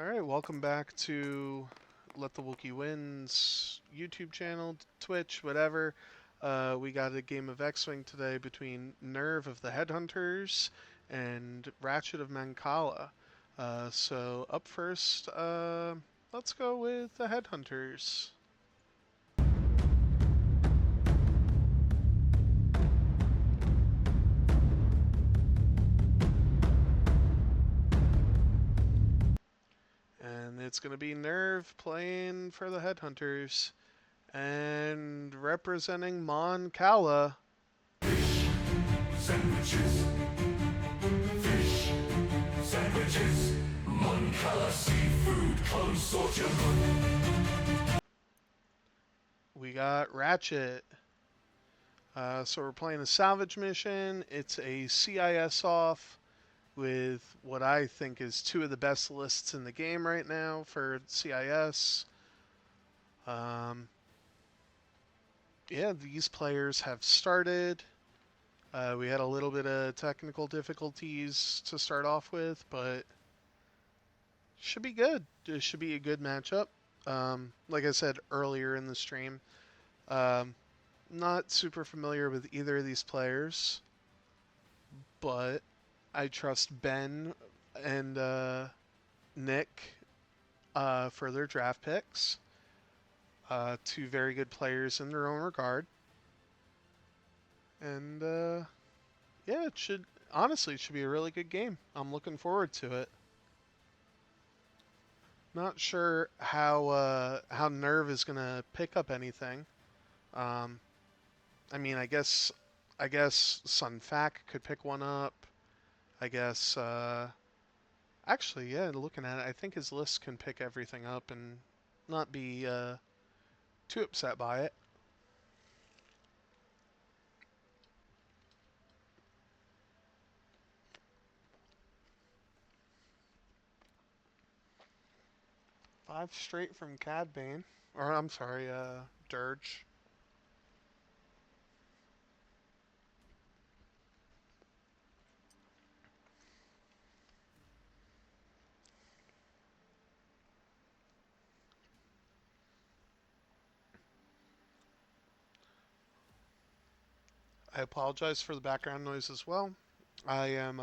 Alright, welcome back to Let the Wookiee Wins YouTube channel, Twitch, whatever. We got a game of X-Wing today between NERV of the Headhunters and Ratchet of Cala. So up first, let's go with the Headhunters. And it's going to be NERV playing for the Headhunters. And representing Cala. Fish sandwiches. Fish sandwiches. Cala seafood consortium. We got Ratchet. So we're playing a salvage mission. It's a CIS off with what I think is two of the best lists in the game right now for CIS. Yeah, these players have started. We had a little bit of technical difficulties to start off with, but should be good. It should be a good matchup. Like I said earlier in the stream, not super familiar with either of these players, but I trust Ben and Nick for their draft picks. Two very good players in their own regard. And yeah, it should be a really good game. I'm looking forward to it. Not sure how NERV is gonna pick up anything. I mean, I guess Sun Fac could pick one up. I guess actually, yeah, looking at it, I think his list can pick everything up and not be too upset by it. Five straight from Cad Bane. Or, I'm sorry, Dirge. I apologize for the background noise as well. I am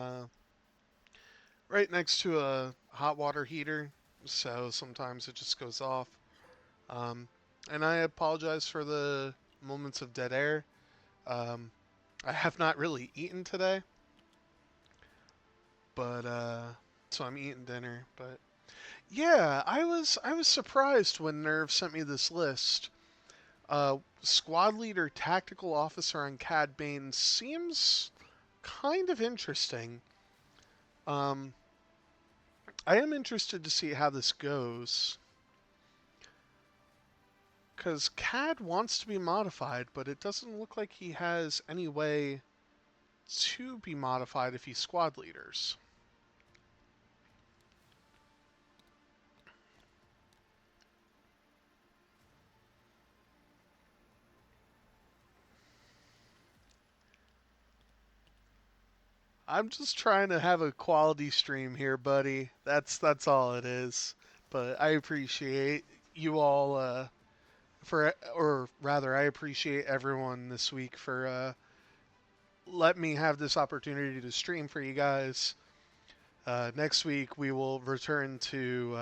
right next to a hot water heater, so sometimes it just goes off. And I apologize for the moments of dead air. I have not really eaten today, but so I'm eating dinner. But yeah, I was surprised when NERV sent me this list. Squad leader, tactical officer on Cad Bane seems kind of interesting. Um, I am interested to see how this goes. Because Cad wants to be modified, but it doesn't look like he has any way to be modified if he's squad leaders. I'm just trying to have a quality stream here, buddy. That's all it is. But I appreciate you all or rather, I appreciate everyone this week for let me have this opportunity to stream for you guys. Next week we will return to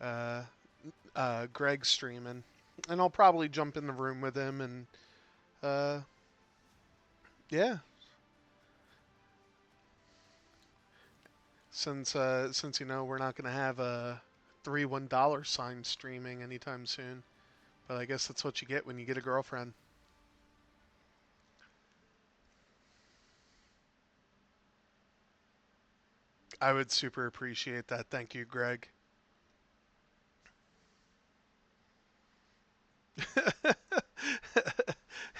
uh, Greg streaming, and I'll probably jump in the room with him and yeah. Since you know we're not gonna have a $3 $1 streaming anytime soon, but I guess that's what you get when you get a girlfriend. I would super appreciate that. Thank you, Greg.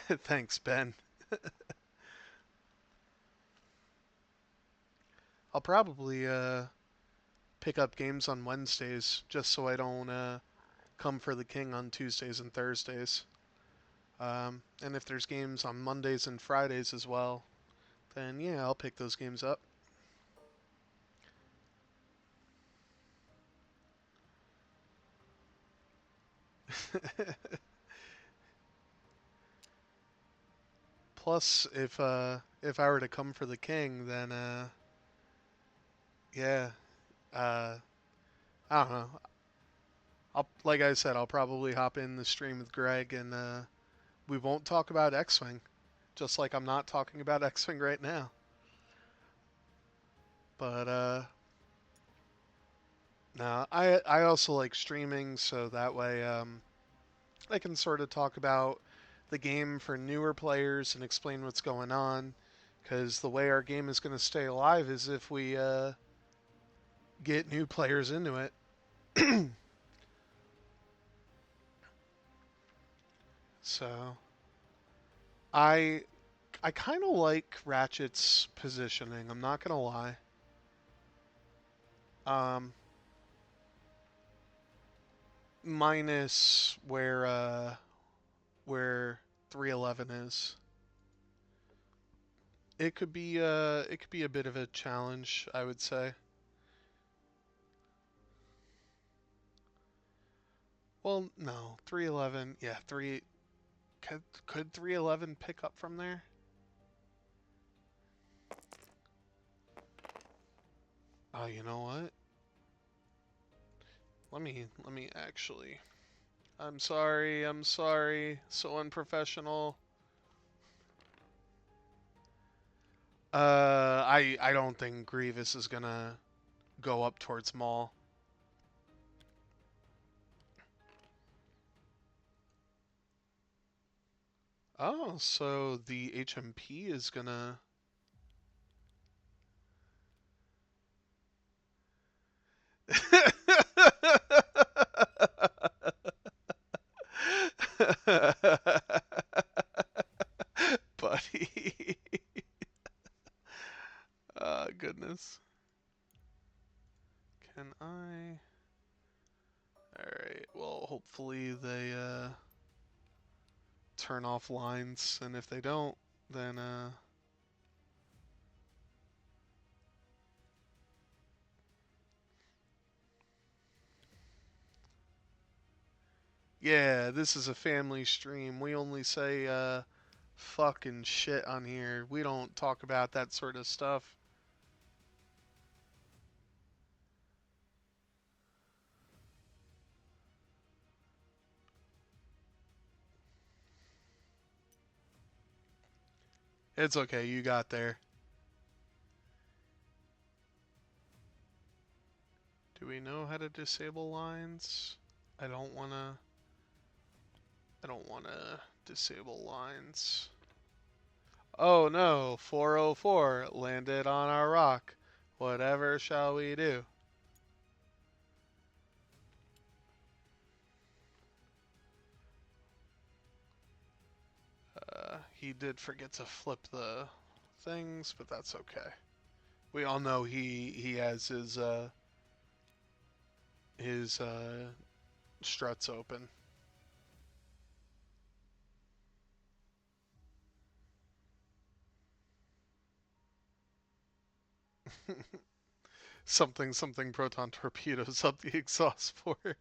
Thanks, Ben. I'll probably pick up games on Wednesdays just so I don't come for the king on Tuesdays and Thursdays. And if there's games on Mondays and Fridays as well, then yeah, I'll pick those games up. Plus, if I were to come for the king, then yeah, uh, I don't know. I'll like I said, I'll probably hop in the stream with Greg, and we won't talk about X-wing, just like I'm not talking about X-wing right now. But no, I also like streaming, so that way I can sort of talk about the game for newer players and explain what's going on. Because the way our game is going to stay alive is if we get new players into it. So I I kind of like Ratchet's positioning. I'm not gonna lie. Um, Minus where 311 is. It could be a bit of a challenge, I would say. Well, no, 311. Yeah, three. Could 311 pick up from there? Oh, you know what? Let me actually. I'm sorry. I'm sorry. So unprofessional. I don't think Grievous is gonna go up towards Maul. Oh, so the HMP is gonna. Buddy. Goodness. Can I? Alright, well, hopefully they turn off lines, and if they don't, then yeah, this is a family stream. We only say fucking shit on here. We don't talk about that sort of stuff. It's okay, you got there. Do we know how to disable lines? I don't wanna I don't wanna disable lines. Oh no, 404 landed on our rock. Whatever shall we do? He did forget to flip the things, but that's okay. We all know he has his struts open. Something proton torpedoes up the exhaust port.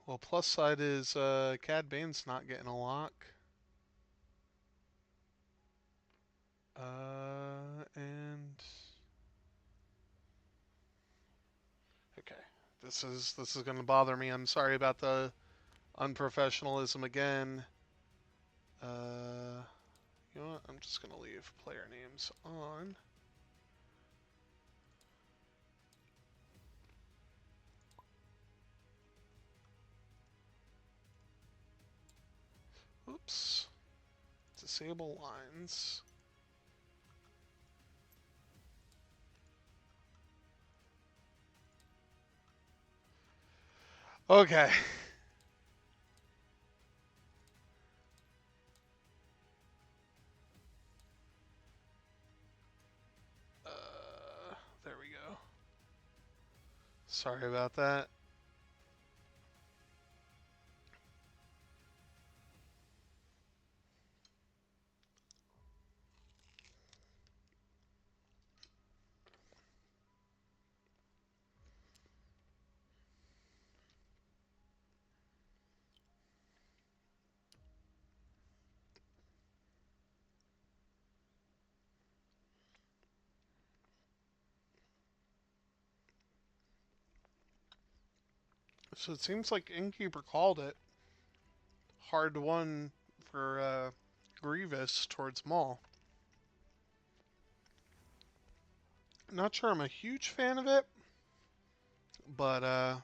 Well, plus side is Cad Bane's not getting a lock. And okay, this is gonna bother me. I'm sorry about the unprofessionalism again. You know what? I'm just gonna leave player names on. Oops. Disable lines. Okay. There we go. Sorry about that. So it seems like Innkeeper called it. Hard one for Grievous towards Maul. Not sure I'm a huge fan of it, but I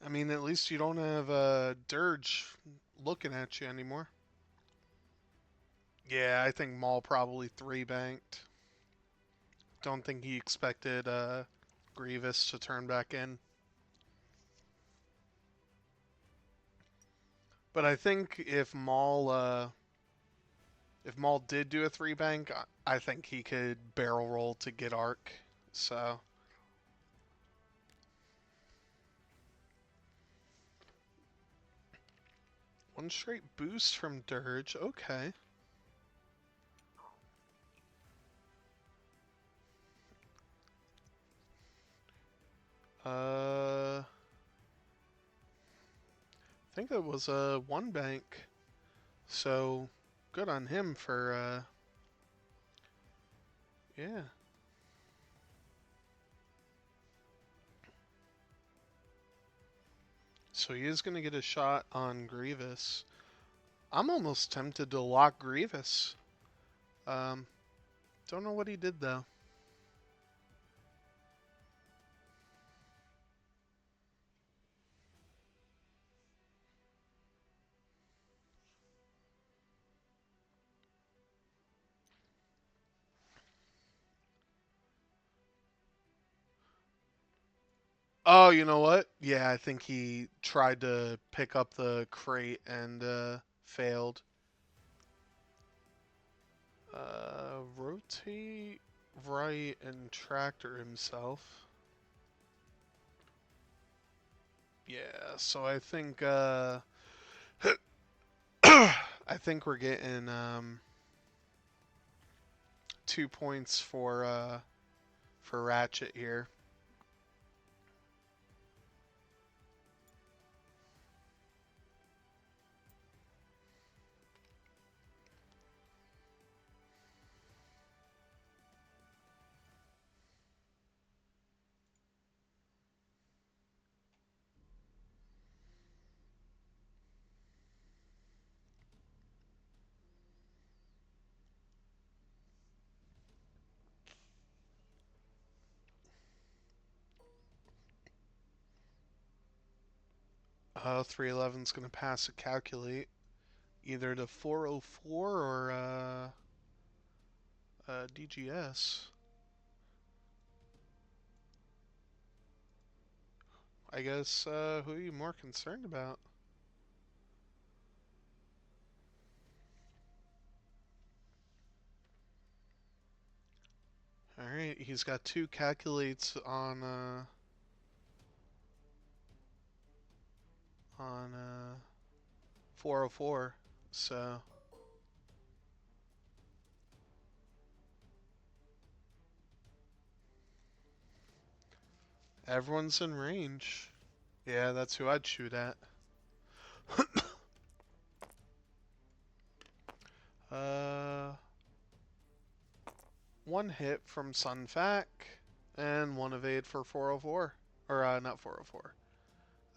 mean, at least you don't have Dirge looking at you anymore. Yeah, I think Maul probably three banked. Don't think he expected Grievous to turn back in. But I think if Maul did do a three bank, I think he could barrel roll to get Arc. So one straight boost from Dirge. Okay. I think it was a one bank. So good on him for yeah. So he is gonna get a shot on Grievous. I'm almost tempted to lock Grievous. Um, don't know what he did though. Oh, you know what? Yeah, I think he tried to pick up the crate and failed. Rotate right and tractor himself. Yeah, so I think I think we're getting 2 points for Ratchet here. 311's gonna pass a calculate either to 404 or DGS. I guess who are you more concerned about? All right, he's got two calculates on 404. So everyone's in range. Yeah, that's who I'd shoot at. uh, one hit from Sunfac and one evade for 404. Or not 404.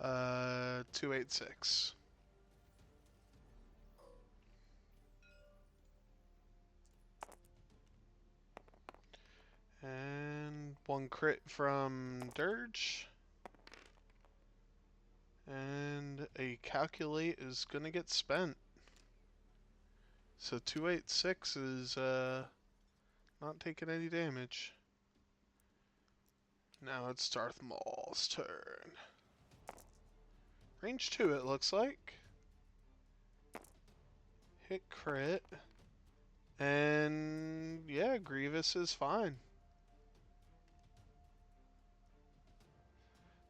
286. And one crit from Dirge. And a calculate is going to get spent. So 286 is not taking any damage. Now it's Darth Maul's turn. Range 2 it looks like. Hit crit. And yeah, Grievous is fine.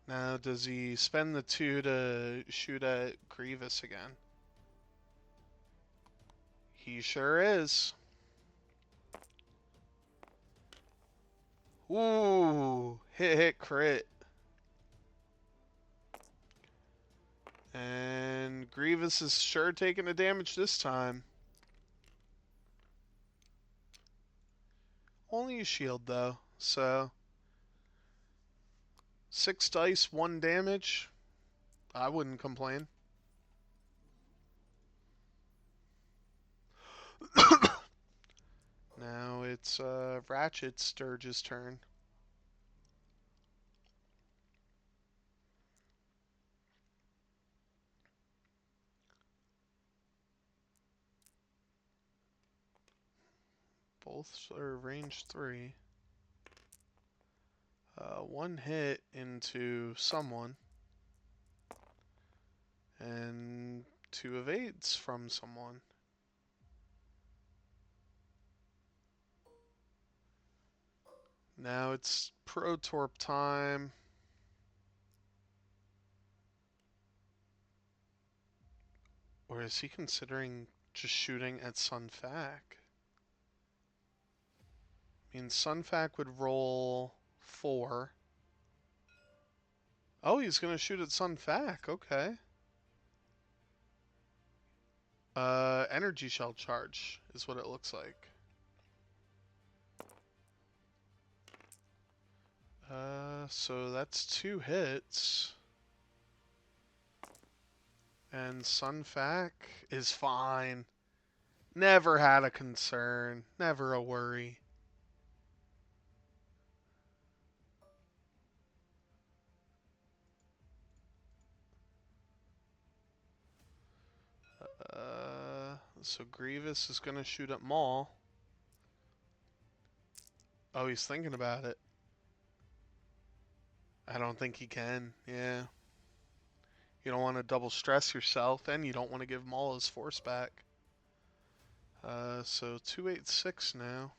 Now does he spend the 2 to shoot at Grievous again? He sure is. Ooh, hit crit. And Grievous is sure taking the damage this time. Only a shield though, so 6 dice, 1 damage. I wouldn't complain. Now it's Ratchet Sturge's turn. Both are range 3. 1 hit into someone. And 2 evades from someone. Now it's Protorp time. Or is he considering just shooting at Sunfac? I mean, Sunfac would roll 4. Oh, he's going to shoot at Sunfac. Okay. Energy shell charge is what it looks like. So that's 2 hits. And Sunfac is fine. Never had a concern. Never a worry. So Grievous is going to shoot at Maul. Oh, he's thinking about it. I don't think he can. Yeah. You don't want to double stress yourself, and you don't want to give Maul his force back. So 286 now.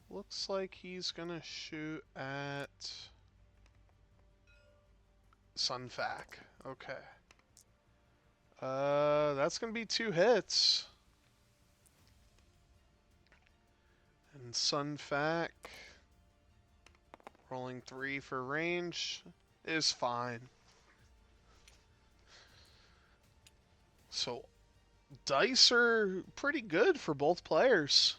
Looks like he's going to shoot at Sunfac. Okay. That's going to be 2 hits. And Sunfac, rolling 3 for range, is fine. So, dice are pretty good for both players.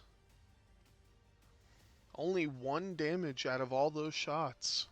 Only 1 damage out of all those shots.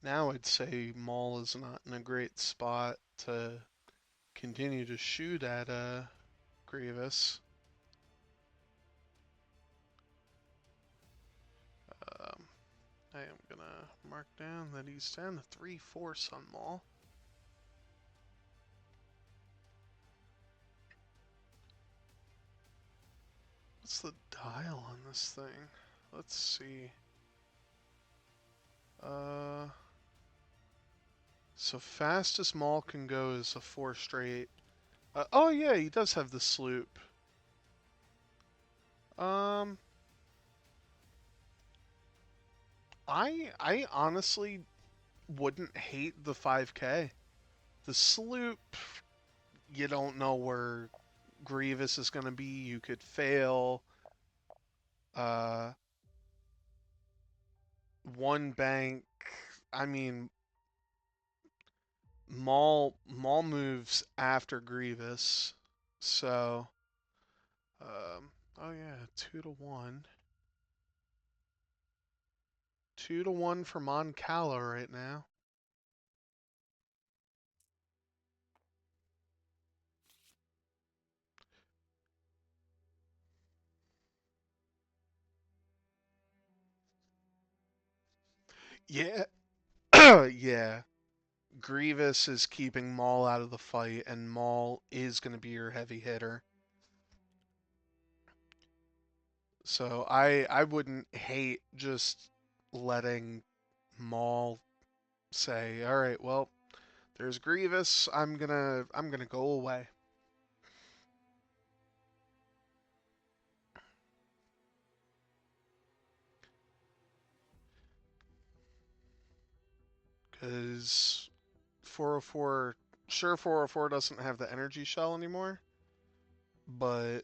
Now I'd say Maul is not in a great spot to continue to shoot at Grievous. Um, I am gonna mark down that he's down to 3 force on Maul. What's the dial on this thing? Let's see. So fastest Maul can go is a 4 straight. Oh yeah, he does have the sloop. Um, I honestly wouldn't hate the 5K. The sloop, you don't know where Grievous is going to be. You could fail. Uh, 1 bank. I mean, Maul moves after Grievous, so oh yeah, 2-1. 2-1 for Cala right now. Yeah, yeah. Grievous is keeping Maul out of the fight, and Maul is going to be your heavy hitter. So I wouldn't hate just letting Maul say, "All right, well, there's Grievous. I'm gonna go away." Because 404, sure, 404 doesn't have the energy shell anymore, but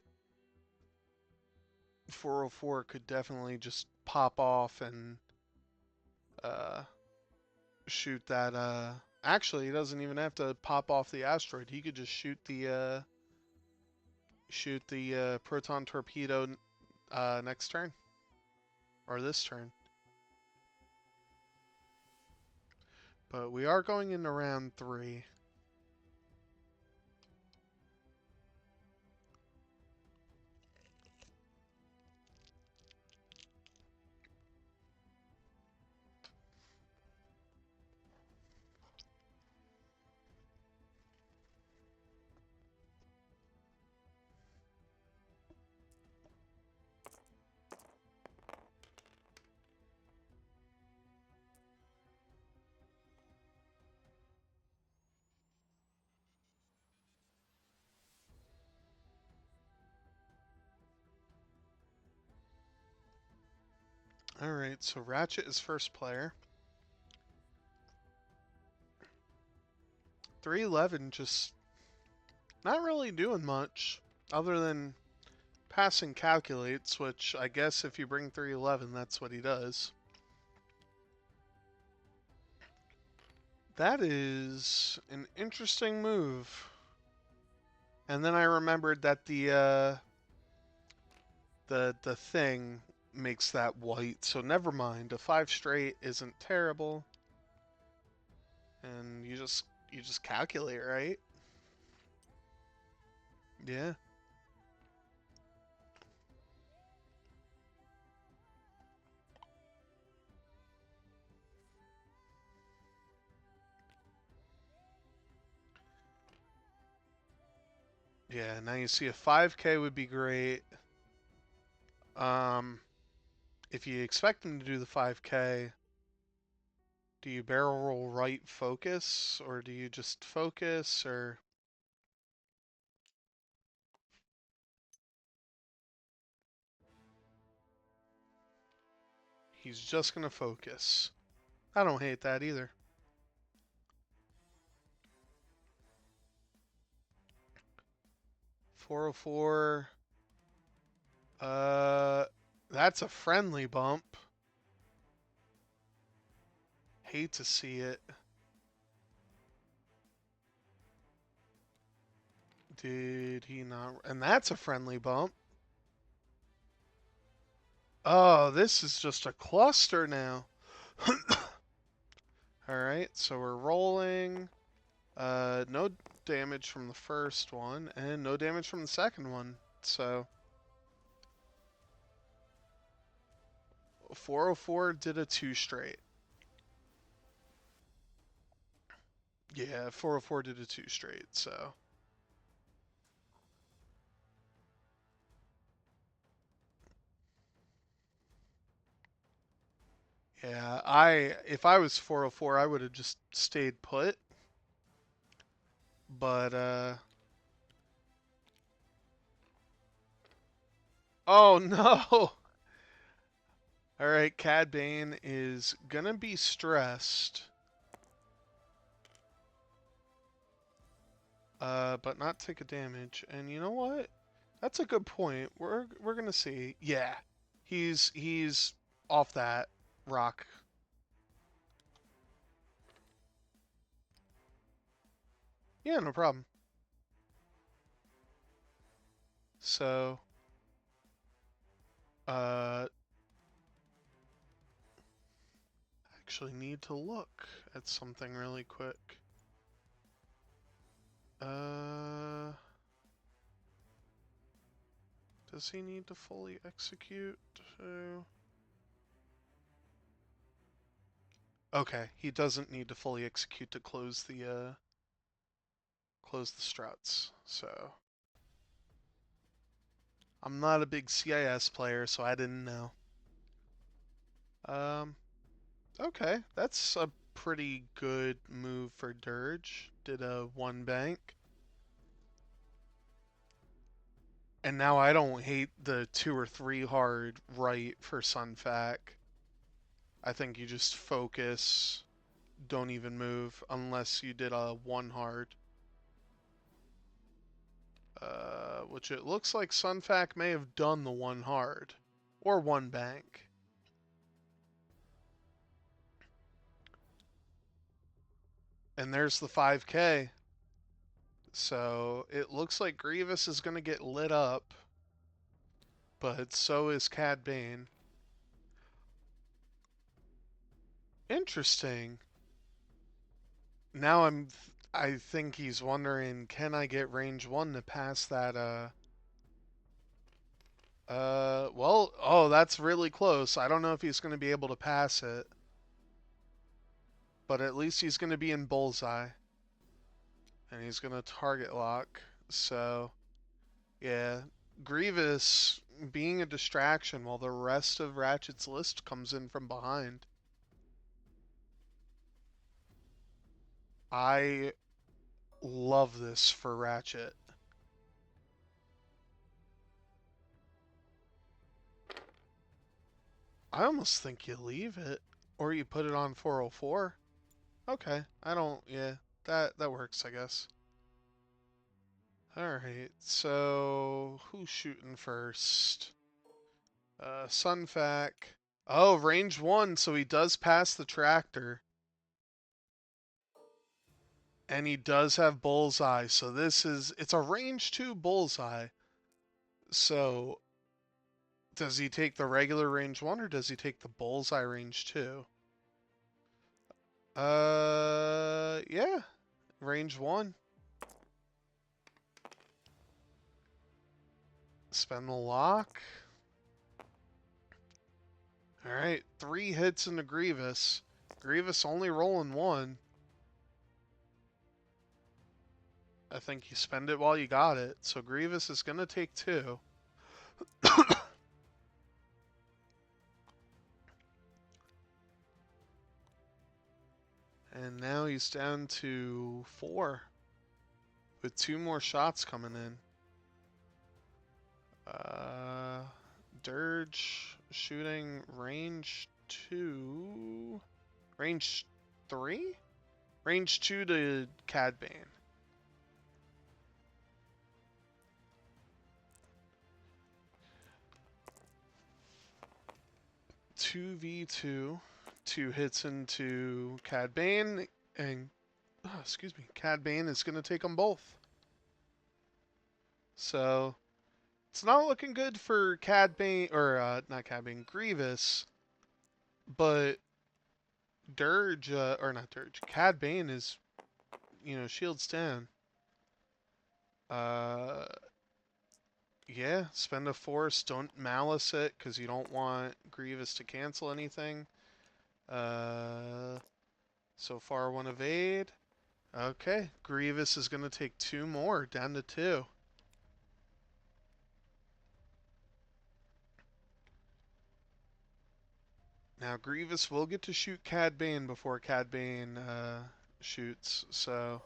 404 could definitely just pop off and uh, shoot that. Actually, he doesn't even have to pop off the asteroid. He could just shoot the proton torpedo next turn or this turn. But we are going into round 3. All right, so Ratchet is first player. 311 just not really doing much other than passing calculates, which I guess if you bring 311, that's what he does. That is an interesting move. And then I remembered that the thing makes that white, so never mind. A 5 straight isn't terrible. And you just calculate, right? Yeah. Yeah, now you see a 5K would be great. Um, if you expect him to do the 5K, do you barrel roll right focus, or do you just focus, or he's just gonna focus? I don't hate that either. 404. Uh, that's a friendly bump. Hate to see it. Did he not? And that's a friendly bump. Oh, this is just a cluster now. All right, so we're rolling. No damage from the first one, and no damage from the second one. So 404 did a 2 straight. Yeah, 404 did a 2 straight, so. Yeah, if I was 404, I would have just stayed put. But oh no. All right, Cad Bane is gonna be stressed. But not take a damage. And you know what? That's a good point. We're gonna see. Yeah. He's off that rock. Yeah, no problem. So uh actually need to look at something really quick. Uh does he need to fully execute? Okay, he doesn't need to fully execute to close the struts. So I'm not a big CIS player, so I didn't know. Um, okay, that's a pretty good move for Dirge. Did a 1 bank. And now I don't hate the 2 or 3 hard right for Sunfac. I think you just focus. don't even move unless you did a 1 hard. Which it looks like Sunfac may have done the 1 hard. Or 1 bank. And there's the 5K. So it looks like Grievous is going to get lit up. But so is Cad Bane. Interesting. Now I think he's wondering, can I get range 1 to pass that, well, oh, that's really close. I don't know if he's going to be able to pass it. But at least he's going to be in bullseye. And he's going to target lock. So, yeah. Grievous being a distraction while the rest of Ratchet's list comes in from behind. I love this for Ratchet. I almost think you leave it. Or you put it on 404. Okay. I don't, yeah. That works, I guess. Alright, so who's shooting first? Sunfac. Oh, range 1, so he does pass the tractor. And he does have bullseye, so it's a range 2 bullseye. So, does he take the regular range 1 or does he take the bullseye range 2? Yeah, range 1. Spend the lock. Alright, 3 hits into Grievous. Grievous only rolling 1. I think you spend it while you got it. So Grievous is going to take 2. And now he's down to 4. With 2 more shots coming in. Dirge shooting range 2. Range 3? Range 2 to Cad Bane. 2v2. 2 hits into Cad Bane. And, excuse me, Cad Bane is going to take them both. So, it's not looking good for Cad Bane, or not Cad Bane, Grievous. But Dirge, or not Dirge, Cad Bane is, shields down. Yeah, spend a force. Don't malice it because you don't want Grievous to cancel anything. So far 1 evade. Okay, Grievous is going to take 2 more, down to 2. Now Grievous will get to shoot Cad Bane before Cad Bane shoots, so...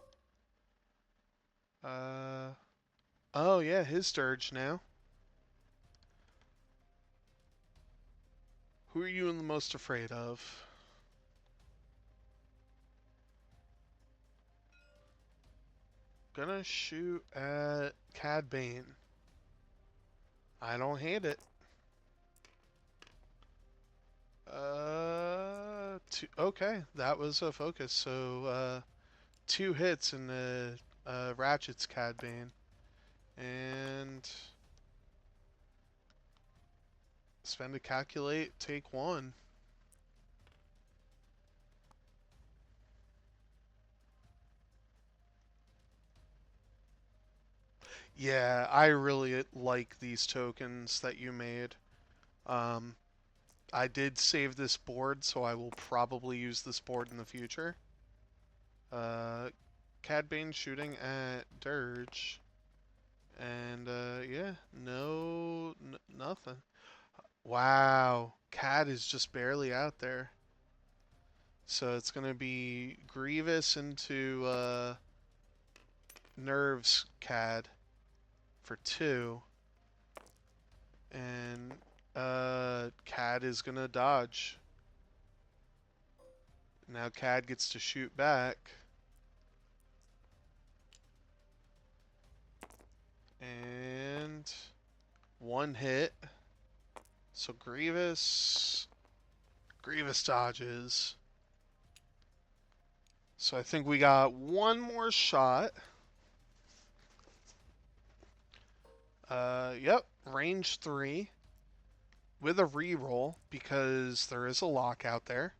Oh yeah, his Dirge now. Who are you the most afraid of? Gonna shoot at Cad Bane. I don't hate it. Okay, that was a focus. So, 2 hits in the Ratchet's Cad Bane. And spend a calculate, take 1. Yeah, I really like these tokens that you made. I did save this board, so I will probably use this board in the future. Cad Bane shooting at Dirge. And, yeah, nothing. Wow, Cad is just barely out there. So it's going to be Grievous into, NERV's Cad for 2. And Cad is gonna dodge. Now Cad gets to shoot back. And one hit. So Grievous dodges. So I think we got one more shot. Yep, range 3 with a reroll because there is a lock out there.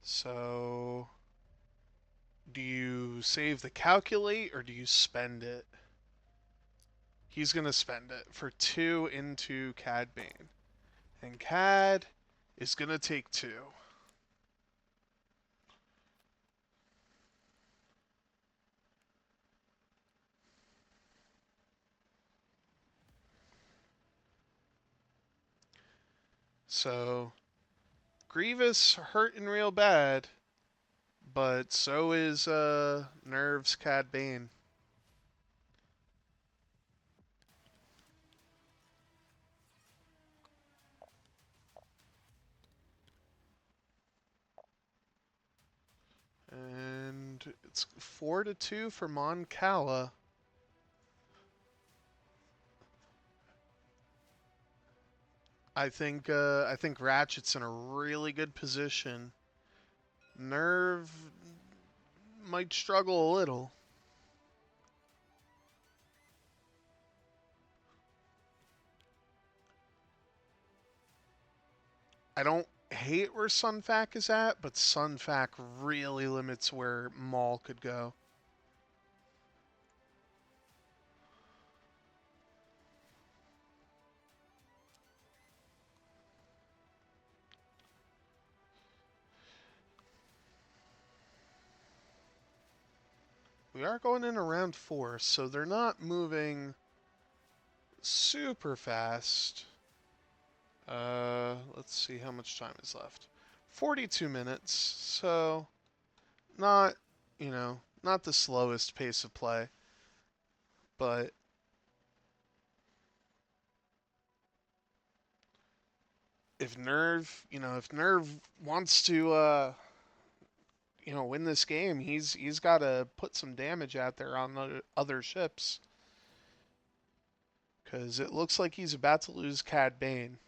So do you save the calculate or do you spend it? He's going to spend it for 2 into Cad Bane. And Cad is going to take 2. So Grievous hurting real bad, but so is NERV's Cad Bane. And it's 4-2 for Cala. I think Ratchet's in a really good position. NERV might struggle a little. I don't hate where Sunfac is at, but Sunfac really limits where Maul could go. We are going in round 4, so they're not moving super fast. Let's see how much time is left. 42 minutes, so not, not the slowest pace of play, but if NERV wants to, win this game, he's got to put some damage out there on the other ships, because it looks like he's about to lose Cad Bane.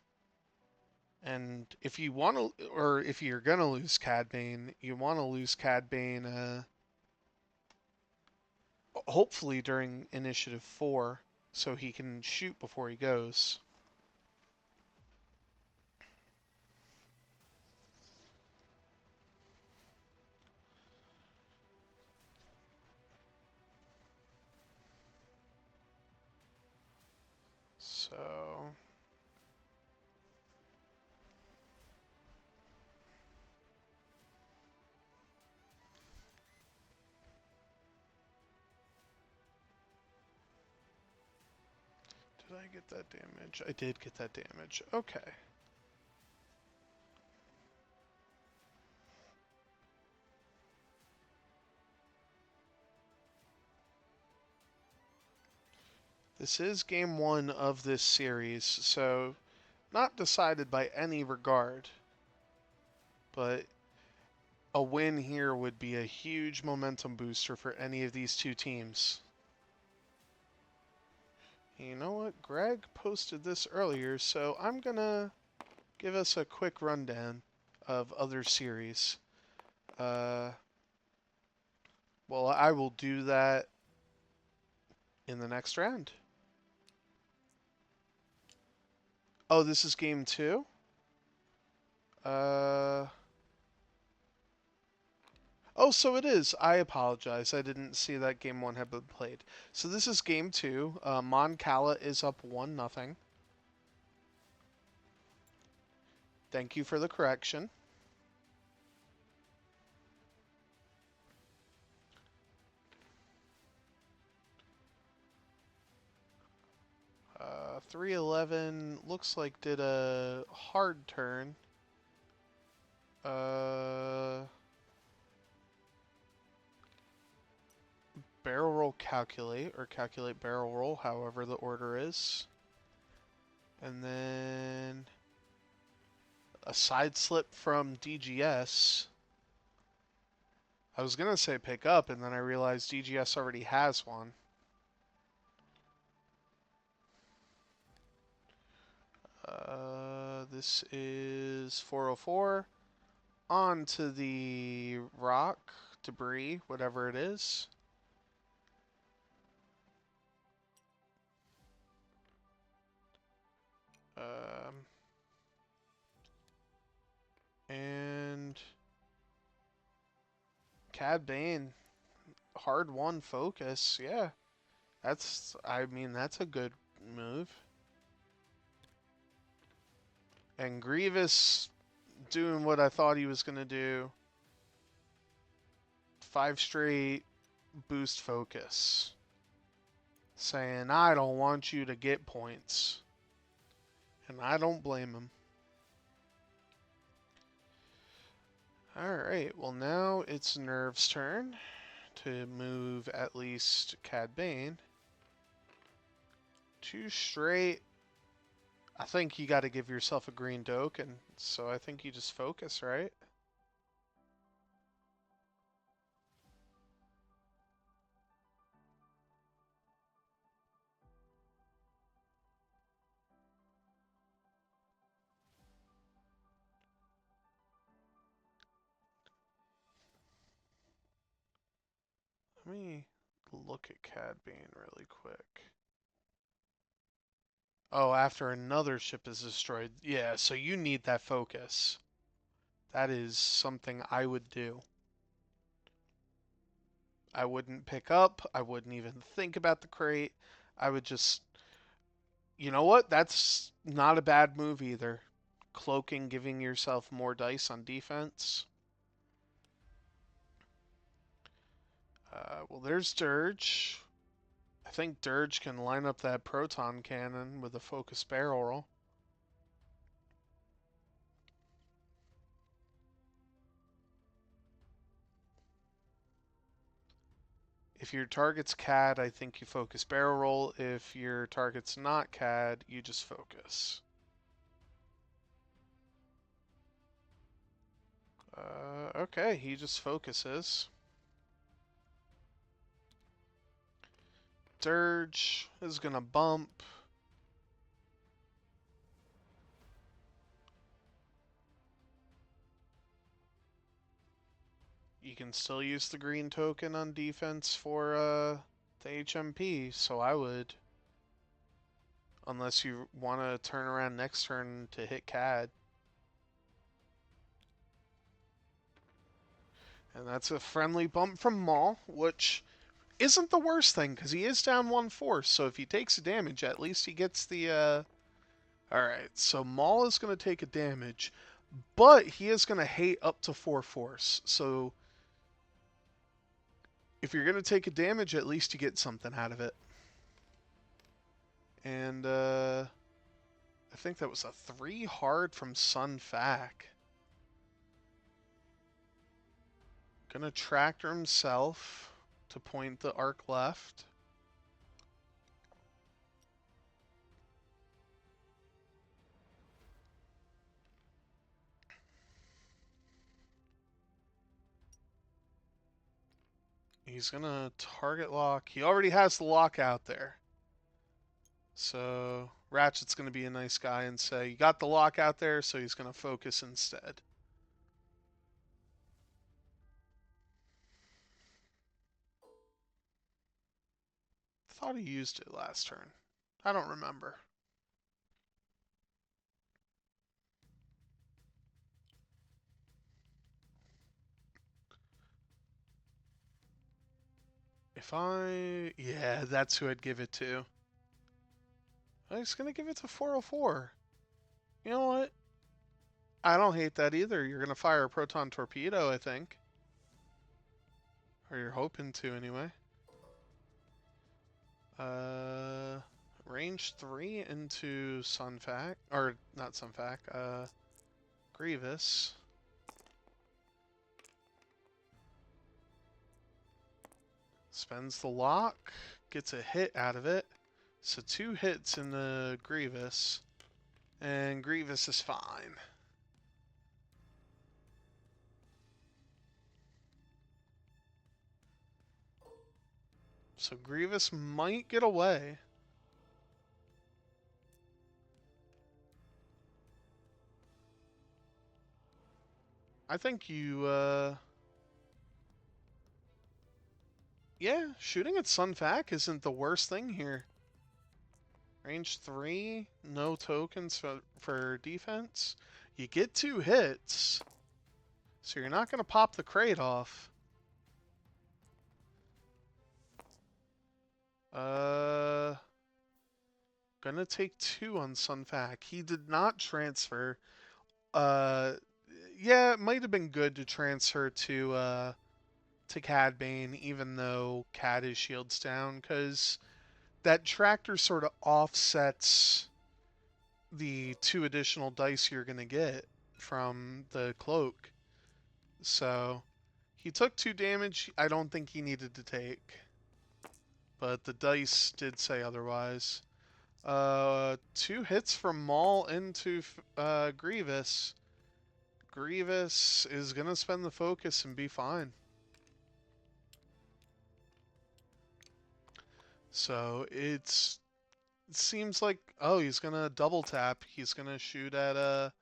And if you want to, or if you're gonna lose Cad Bane, you want to lose Cad Bane, hopefully during Initiative 4, so he can shoot before he goes. So did I get that damage? I did get that damage. Okay. This is game 1 of this series, so not decided by any regard, but a win here would be a huge momentum booster for any of these two teams. You know what? Greg posted this earlier, so I'm gonna give us a quick rundown of other series. Well, I will do that in the next round. Oh, this is game 2? Oh, so it is. I apologize. I didn't see that game 1 had been played. So this is game 2. Cala is up 1-0. Thank you for the correction. Uh, 311 looks like did a hard turn. Barrel roll calculate, or calculate barrel roll, however the order is. And then A side slip from DGS. I was going to say pick up, and then I realized DGS already has one. This is 404. On to the rock, debris, whatever it is. And Cad Bane, hard one focus. Yeah, I mean, that's a good move. And Grievous doing what I thought he was going to do. 5 straight boost focus. Saying, I don't want you to get points. And I don't blame him. Alright, well now it's NERV's turn to move at least Cad Bane. 2 straight. I think you got to give yourself a green doke, and so I think you just focus, right? Let me look at Cad Bane really quick. Oh, after another ship is destroyed. Yeah, so you need that focus. That is something I would do. I wouldn't pick up. I wouldn't even think about the crate. I would just... You know what? That's not a bad move either. Cloaking, giving yourself more dice on defense. Well, there's Dirge. I think Dirge can line up that proton cannon with a focus barrel roll. If your target's CAD, I think you focus barrel roll. If your target's not CAD, you just focus. Okay, he just focuses. Dirge is gonna bump. You can still use the green token on defense for the HMP, so I would. Unless you want to turn around next turn to hit CAD. And that's a friendly bump from Maul, which isn't the worst thing, because he is down 1 force, so if he takes a damage, at least he gets the, Alright, so Maul is going to take a damage, but he is going to hate up to 4 force, so if you're going to take a damage, at least you get something out of it. And, I think that was a 3 hard from Sun Fac. Gonna tractor himself to point the arc left. He's gonna target lock. He already has the lock out there. So Ratchet's gonna be a nice guy and say, you got the lock out there, so he's gonna focus instead. Thought he used it last turn. I don't remember. Yeah, that's who I'd give it to. He's gonna give it to 404. You know what? I don't hate that either. You're gonna fire a proton torpedo, I think. Or you're hoping to, anyway. Range 3 into Sunfac, or not Sunfac, Grievous. Spends the lock, gets a hit out of it. So 2 hits in the Grievous, and Grievous is fine. So Grievous might get away. I think you, yeah, shooting at Sun Fac isn't the worst thing here. Range 3, no tokens for defense. You get 2 hits, so you're not going to pop the crate off. Uh, gonna take 2 on Sun Fac. He did not transfer. Uh, yeah, it might have been good to transfer to Cad Bane, even though Cad is shields down, because that tractor sort of offsets the 2 additional dice you're gonna get from the cloak. So he took 2 damage. I don't think he needed to take, but the dice did say otherwise. 2 hits from Maul into Grievous. Grievous is gonna spend the focus and be fine. So it seems like, oh, he's gonna double tap. He's gonna shoot at a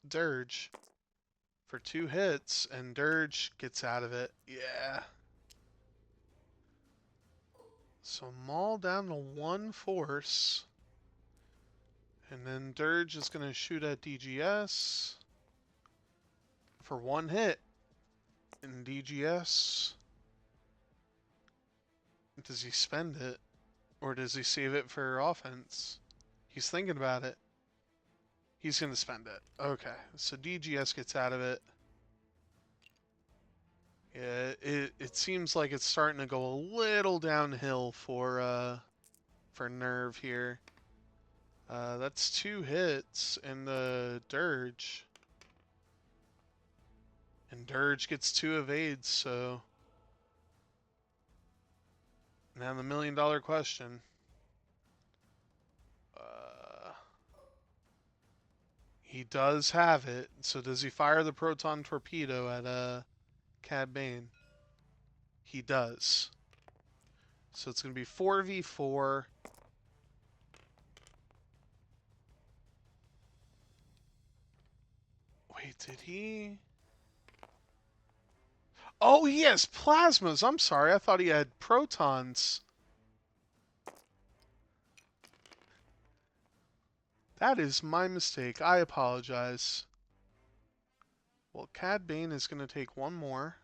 Dirge for 2 hits, and Dirge gets out of it. Yeah. So Maul down to 1 force. And then Dirge is going to shoot at DGS for 1 hit. And DGS, does he spend it? Or does he save it for offense? He's thinking about it. He's going to spend it. Okay, so DGS gets out of it. Yeah, it seems like it's starting to go a little downhill for NERV here. That's 2 hits in the Dirge. And Dirge gets 2 evades, so now the $1,000,000 question. He does have it, so does he fire the proton torpedo at Cad Bane? He does. So it's going to be 4v4. Wait, did he? Oh, he has plasmas. I'm sorry. I thought he had protons. That is my mistake. I apologize. Well, Cad Bane is going to take 1 more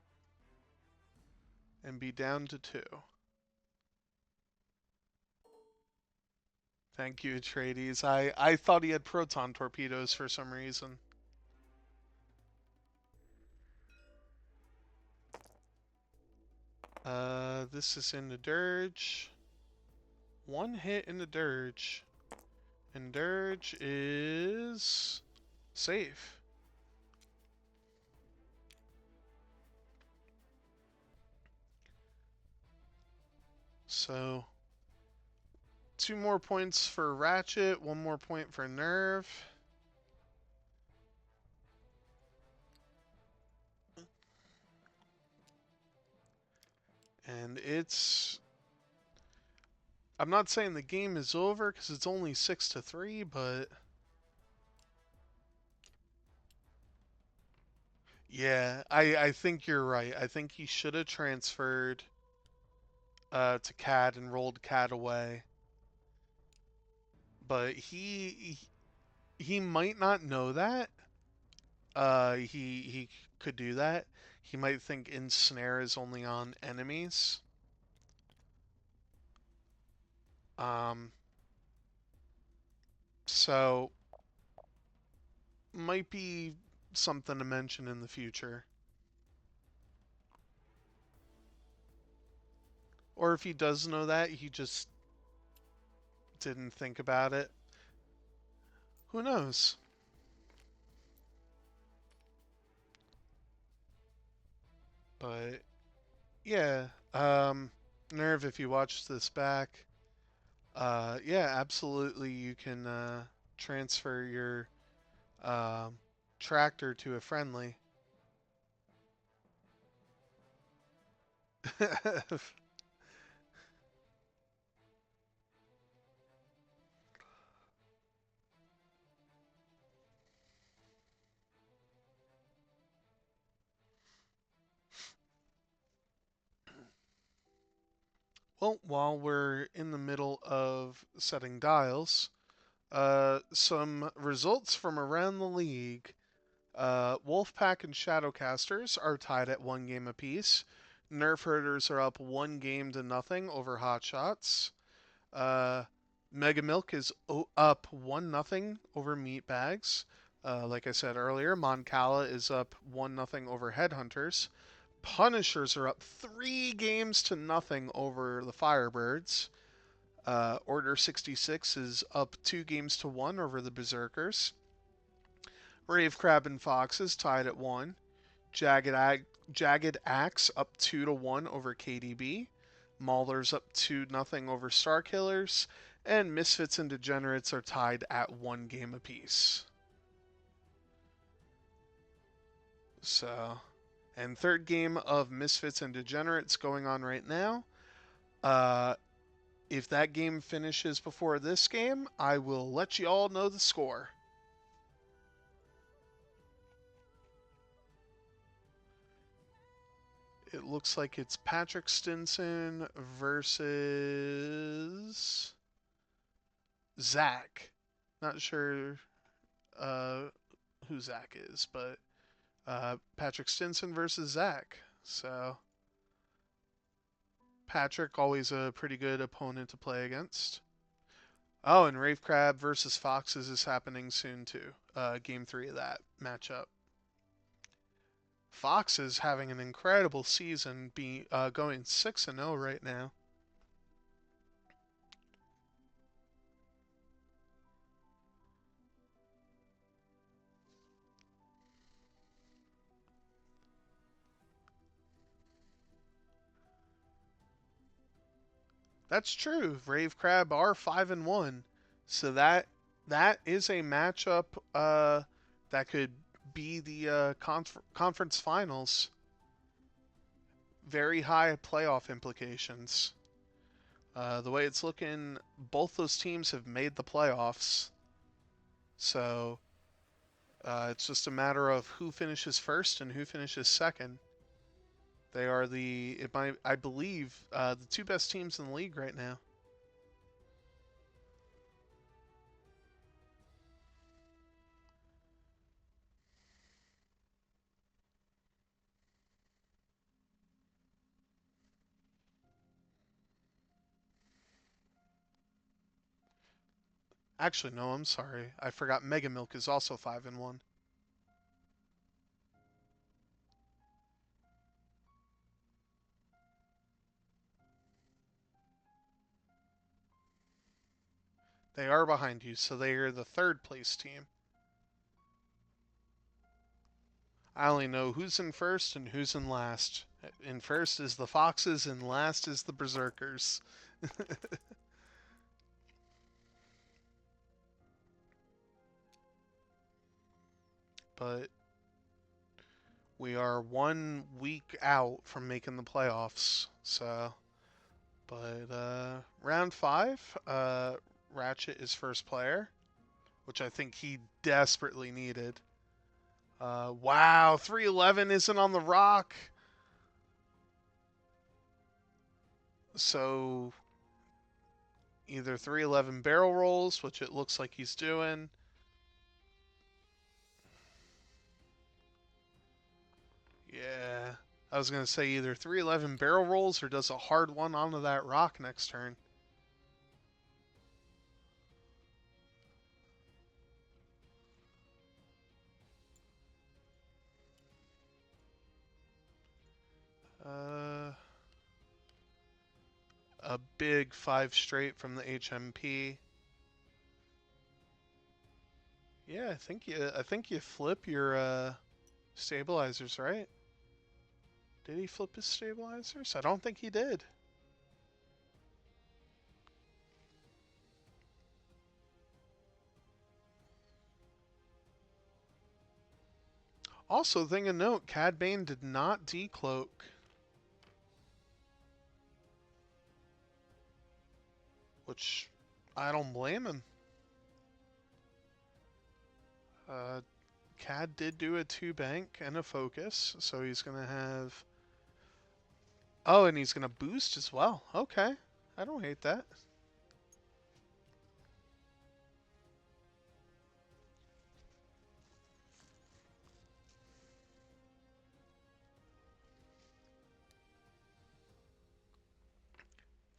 and be down to 2. Thank you, Atreides. I thought he had proton torpedoes for some reason. This is in the Dirge. 1 hit in the Dirge. And Dirge is safe. So 2 more points for Ratchet, 1 more point for NERV. And I'm not saying the game is over because it's only 6-3, but yeah, I think you're right. I think he should have transferred to Cad and rolled Cad away. But he might not know that. He could do that. He might think Ensnare is only on enemies. Um, so might be something to mention in the future. Or if he does know that, he just didn't think about it. Who knows? But yeah, NERV, if you watch this back, yeah, absolutely, you can transfer your um, tractor to a friendly. Well, while we're in the middle of setting dials, some results from around the league. Wolfpack and Shadowcasters are tied at 1 game apiece. Nerf Herders are up 1 game to nothing over Hotshots. Uh, Mega Milk is up 1-0 over Meatbags. Like I said earlier, Cala is up 1-0 over Headhunters. Punishers are up 3 games to nothing over the Firebirds. Order 66 is up 2 games to 1 over the Berserkers. Rave Crab and Fox is tied at 1. Jagged Axe up 2-1 over KDB. Maulers up 2-0 over Starkillers. And Misfits and Degenerates are tied at 1 game apiece. So, and third game of Misfits and Degenerates going on right now. Uh, if that game finishes before this game, I will let you all know the score. It looks like it's Patrick Stinson versus Zach. Not sure uh, who Zach is, but Patrick Stinson versus Zach. So Patrick, always a pretty good opponent to play against. Oh, and Rave Crab versus Foxes is happening soon too. Game 3 of that matchup. Fox is having an incredible season, going 6-0 right now. That's true. Rave Crab are 5-1, so that is a matchup that could be the conference finals. Very high playoff implications. The way it's looking, both those teams have made the playoffs, so it's just a matter of who finishes first and who finishes second. They are I believe, the 2 best teams in the league right now. Actually, no, I'm sorry. I forgot Mega Milk is also 5-1. They are behind you, so they are the third place team. I only know who's in first and who's in last. In first is the Foxes, and last is the Berserkers. But we are 1 week out from making the playoffs. So, but round 5, Ratchet is first player, which I think he desperately needed. Wow, 311 isn't on the rock. So either 311 barrel rolls, which it looks like he's doing. Yeah. I was going to say either 311 barrel rolls or does a hard one onto that rock next turn. Uh, a big 5 straight from the HMP. Yeah, I think you flip your stabilizers, right? Did he flip his stabilizers? I don't think he did. Also, thing of note, Cad Bane did not decloak. which I don't blame him. Uh, Cad did do a 2 bank and a focus, so he's going to have. Oh, and he's going to boost as well. Okay. I don't hate that.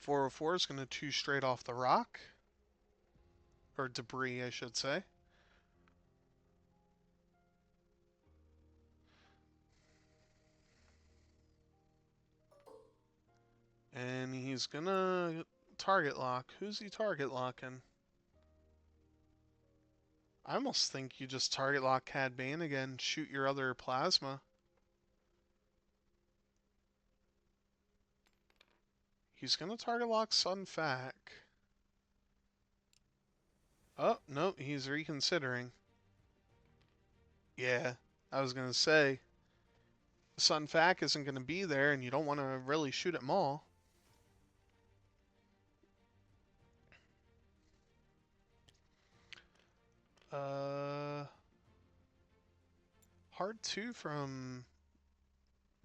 .404 is going to 2 straight off the rock. Or debris, I should say. And he's going to target lock. Who's he target locking? I almost think you just target lock Cad Bane again, shoot your other plasma. He's going to target lock Sun Fac. Oh, no, he's reconsidering. Yeah, I was going to say, Sun Fac isn't going to be there, and you don't want to really shoot at Maul. Hard 2 from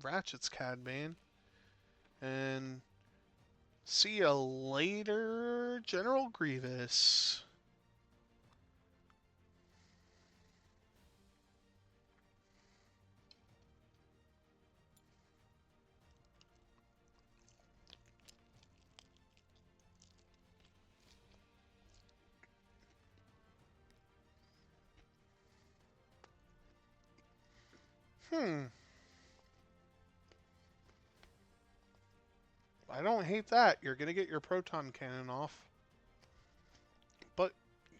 Ratchet's Cad Bane. And see ya later, General Grievous. I don't hate that. You're going to get your proton cannon off. But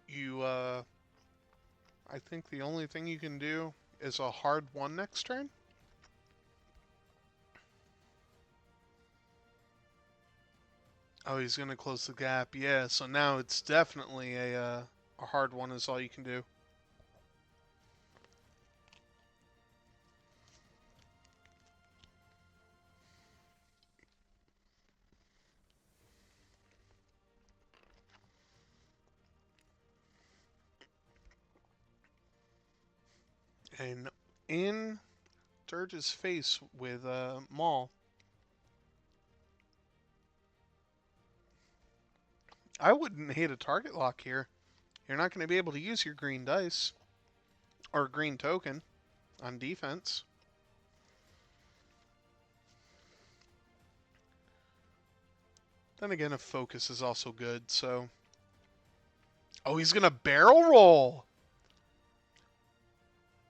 you, I think the only thing you can do is a hard 1 next turn. Oh, he's going to close the gap. Yeah, so now it's definitely a hard 1 is all you can do. And in Dirge's face with Maul, I wouldn't hate a target lock here. You're not going to be able to use your green dice or green token on defense. Then again, a focus is also good, so. Oh, he's going to barrel roll.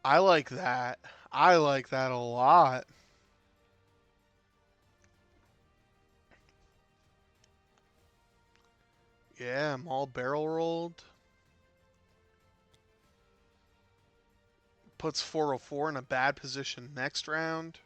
I like that. I like that a lot. Yeah, I'm all barrel rolled. Puts 404 in a bad position next round.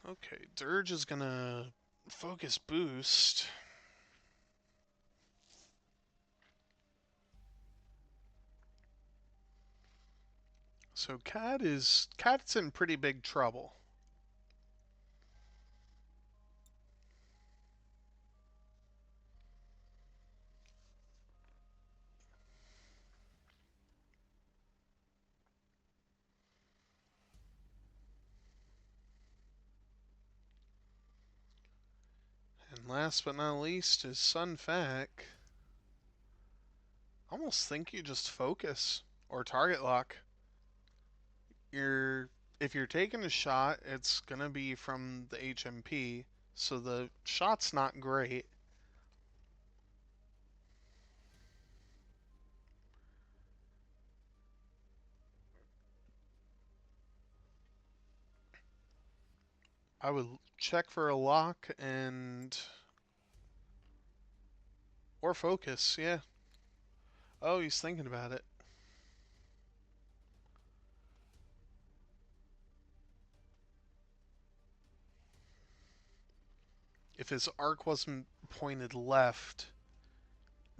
Okay, Dirge is gonna focus boost. So Cat's in pretty big trouble. And last but not least is Sun Fac. Almost think you just focus or target lock. If you're taking a shot, it's gonna be from the HMP, so the shot's not great. I would check for a lock and or focus, yeah. Oh, he's thinking about it. If his arc wasn't pointed left,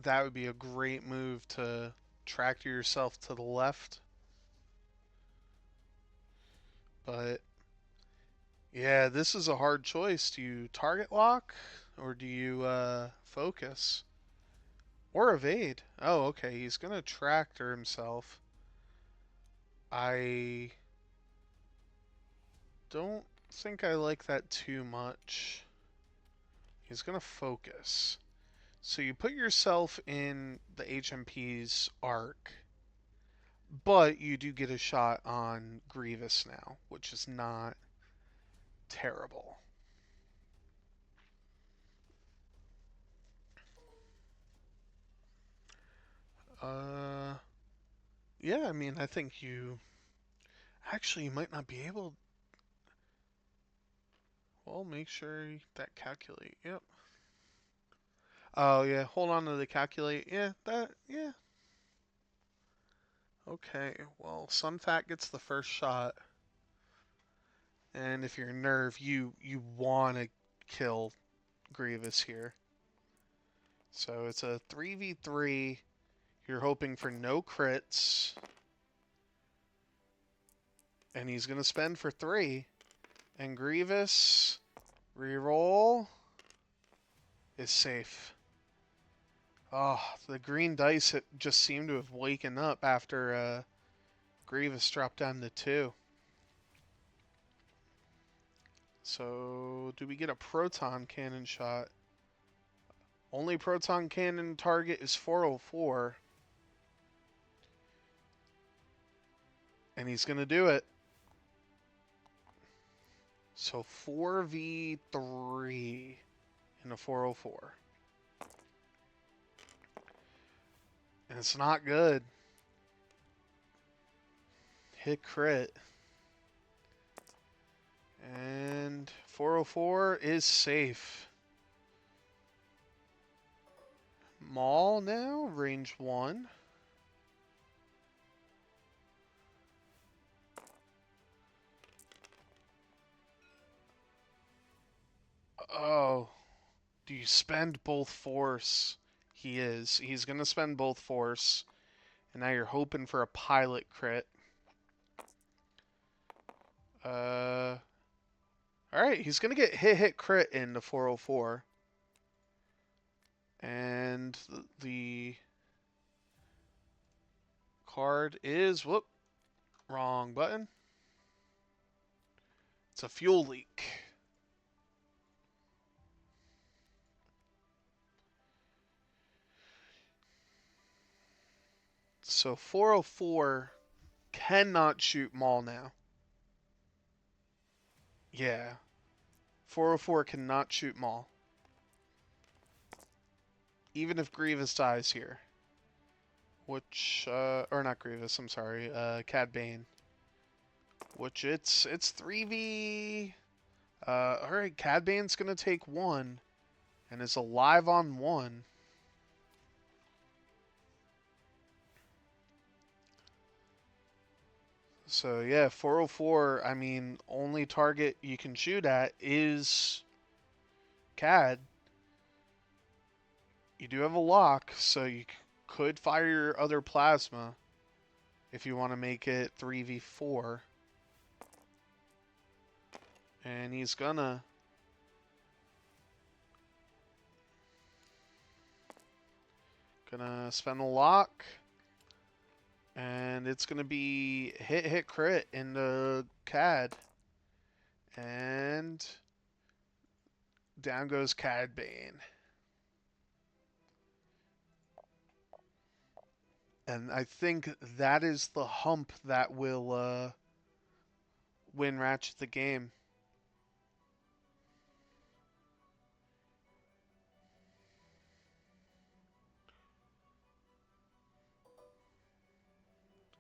that would be a great move to tractor yourself to the left. But yeah, this is a hard choice. Do you target lock or do you focus? Or evade? Oh, okay. He's going to tractor himself. I don't think I like that too much. He's going to focus. So you put yourself in the HMP's arc, but you do get a shot on Grievous now, which is not terrible. Uh, yeah, I mean, I think you actually you might not be able. Well, make sure that calculate. Yep. Oh yeah, hold on to the calculate. Yeah, that. Yeah. Okay. Well, Sunfat gets the first shot, and if you're NERV, you want to kill Grievous here. So it's a 3v3. You're hoping for no crits. And he's going to spend for 3. And Grievous, reroll, is safe. Oh, the green dice just seemed to have waken up after Grievous dropped down to 2. So, do we get a proton cannon shot? Only proton cannon target is 404. And he's going to do it. So 4v3 in a 404. And it's not good. Hit crit. And 404 is safe. Maul now, range 1. Oh, do you spend both force? He is. He's going to spend both force. And now you're hoping for a pilot crit. Alright, he's going to get hit crit in the 404. And the card is, whoop, wrong button. It's a fuel leak. So 404 cannot shoot Maul now. Yeah. 404 cannot shoot Maul. Even if Grievous dies here. Which, or not Grievous, I'm sorry, Cad Bane. Which it's 3v... alright, Cad Bane's gonna take 1. And is alive on 1. So yeah, 404, I mean, only target you can shoot at is Cad. You do have a lock, so you could fire your other plasma if you want to make it 3v4. And he's gonna spend a lock. And it's gonna be hit crit into Cad. And down goes Cad Bane. And I think that is the hump that will win Ratchet the game.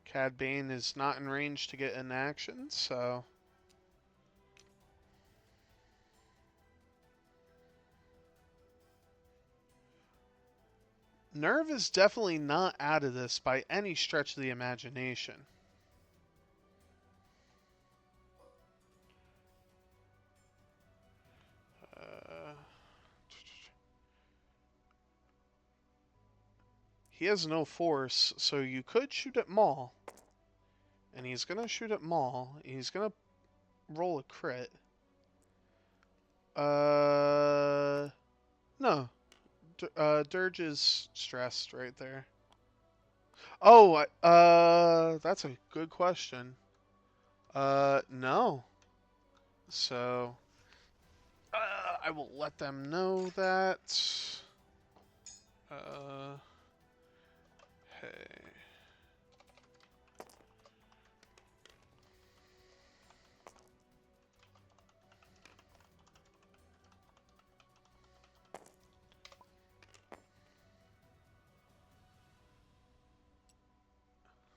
Cad Bane is not in range to get an action, so... NERV is definitely not out of this by any stretch of the imagination. He has no force, so you could shoot at Maul. And he's gonna shoot at Maul. He's gonna roll a crit. No. Dirge is stressed right there. Oh, that's a good question. No. So, I will let them know that. Uh, hey.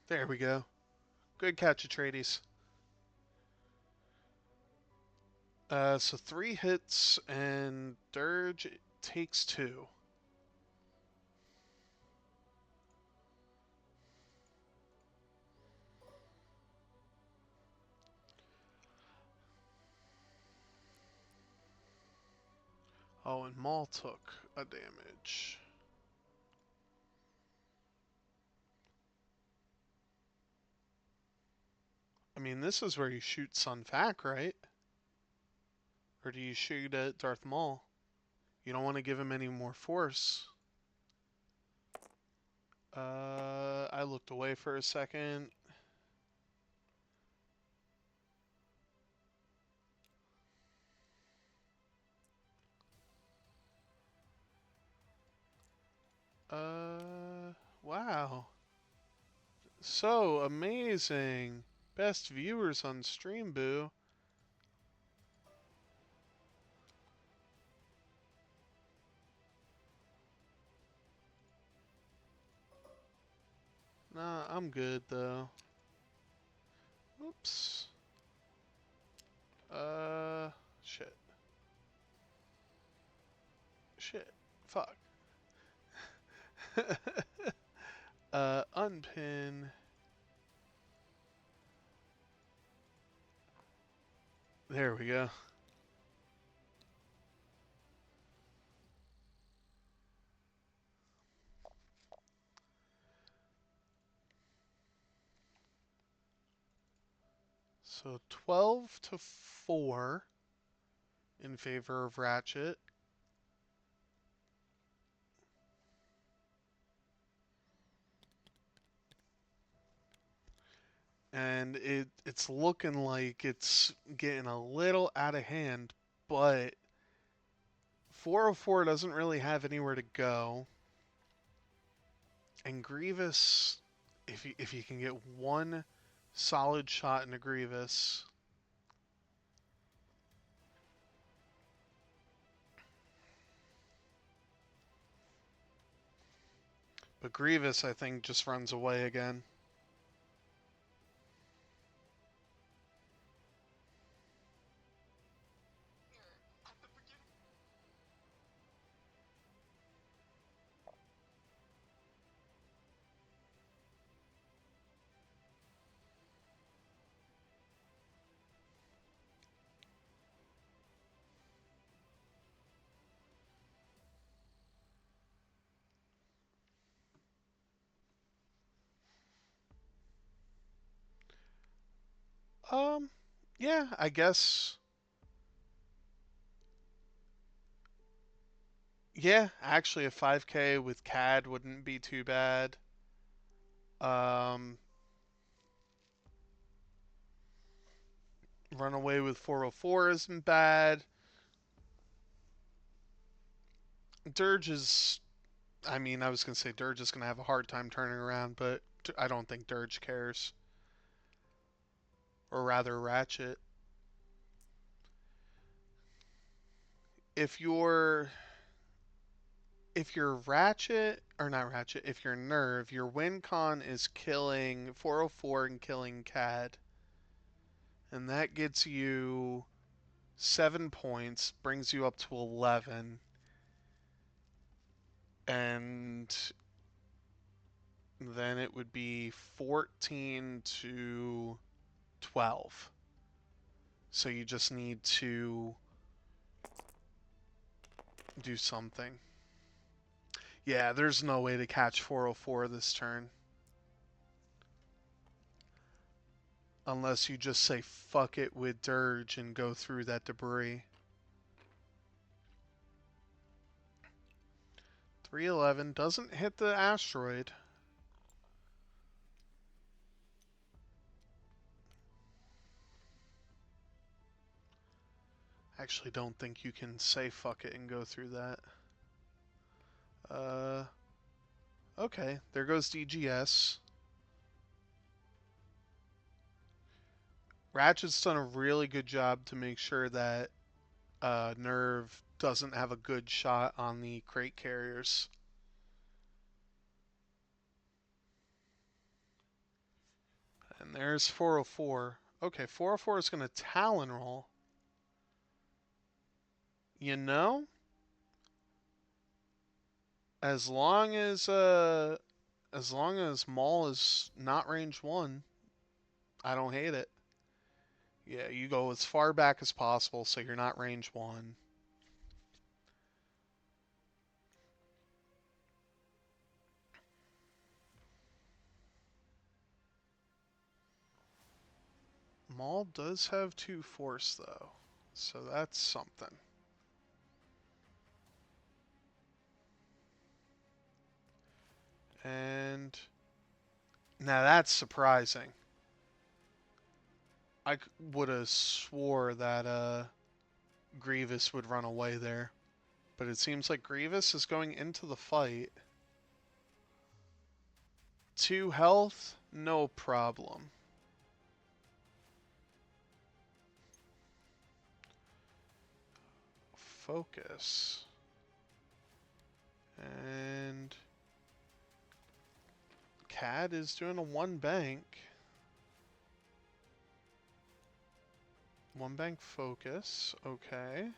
There we go. Good catch, Atreides. So 3 hits and Dirge takes 2. Oh, and Maul took a damage. I mean, this is where you shoot Sun Fac, right? Or do you shoot at Darth Maul? You don't want to give him any more force. I looked away for a second. Wow. So amazing. Best viewers on stream, boo. Nah, I'm good though. Oops. Shit. Shit. Fuck. Unpin. There we go. So 12-4 in favor of Ratchet. And it's looking like it's getting a little out of hand, but 404 doesn't really have anywhere to go. And Grievous, if you can get one solid shot into Grievous, but Grievous I think just runs away again. Um, yeah, I guess. Yeah, actually, a 5K with CAD wouldn't be too bad. Um, run away with 404 isn't bad. Dirge is. I mean, I was going to say Dirge is going to have a hard time turning around, but I don't think Dirge cares. Or rather, Ratchet. If you're. If you're Ratchet, or not Ratchet, if you're NERV, your win con is killing 404 and killing CAD. And that gets you 7 points, brings you up to 11. And then it would be 14-12. So you just need to do something. Yeah, there's no way to catch 404 this turn. Unless you just say fuck it with Dirge and go through that debris. 311 doesn't hit the asteroid. Actually, don't think you can say fuck it and go through that. Uh, okay, there goes DGS. Ratchet's done a really good job to make sure that NERV doesn't have a good shot on the crate carriers. And there's 404. Okay, 404 is going to Talon roll. You know, as long as Maul is not range 1, I don't hate it. Yeah, you go as far back as possible so you're not range 1. Maul does have 2 force though, so that's something. And now that's surprising. I would have swore that Grievous would run away there, but it seems like Grievous is going into the fight. 2 health, no problem. Focus. And CAD is doing a 1 bank. 1 bank focus, okay.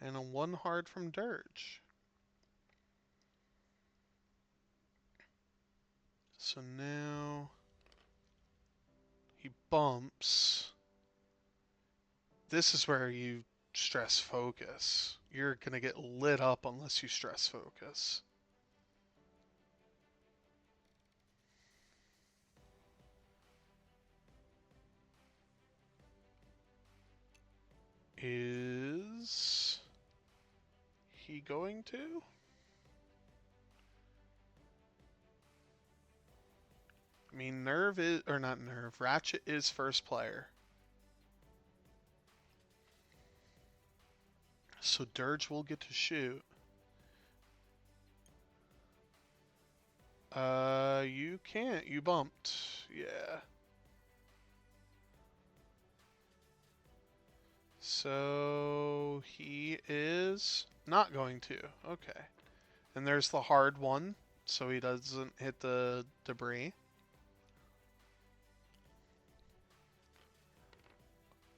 And a 1 hard from Dirge. So now he bumps. This is where you stress focus. You're going to get lit up unless you stress focus. Is he going to? I mean, NERV is, or not NERV, Ratchet is first player. So Dirge will get to shoot. You can't. You bumped. Yeah. So he is not going to. Okay. And there's the hard one, so he doesn't hit the debris.